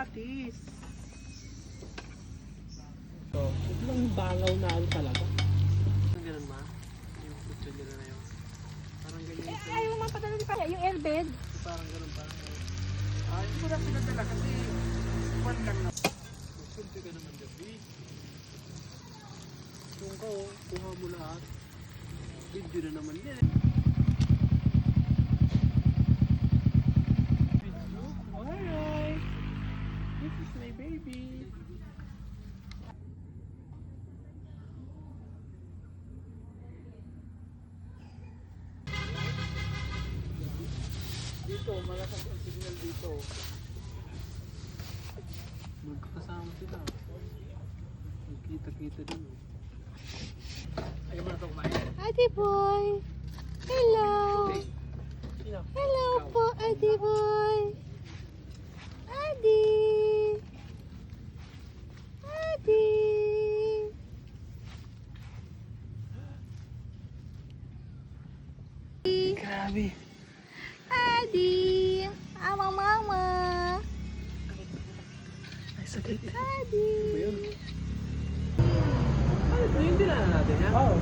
kamatis. So, biglang bangaw na ano talaga. Ganun ma? Yung putyo nila na yun. Parang ganyan yung Ayaw mo mapadala pa yung airbed. parang ganun, parang ganun. Hindi ko na pinadala kasi one lang na. Putyo ka naman gabi. Kung ka kuha mo lahat. Video na naman yan eh. Video? Alright. This is my baby. Dito, malakas ang signal dito. Magkakasama sila. Magkita-kita din. Ayaw mo na ito kumain. Ate boy. Hello. Sino? Hello po, Ate boy. Adi. Adi. Grabe. Adi. Ama mama. Ay, sakit. Adi. Ano ba yun? Dinala natin yan? Oo.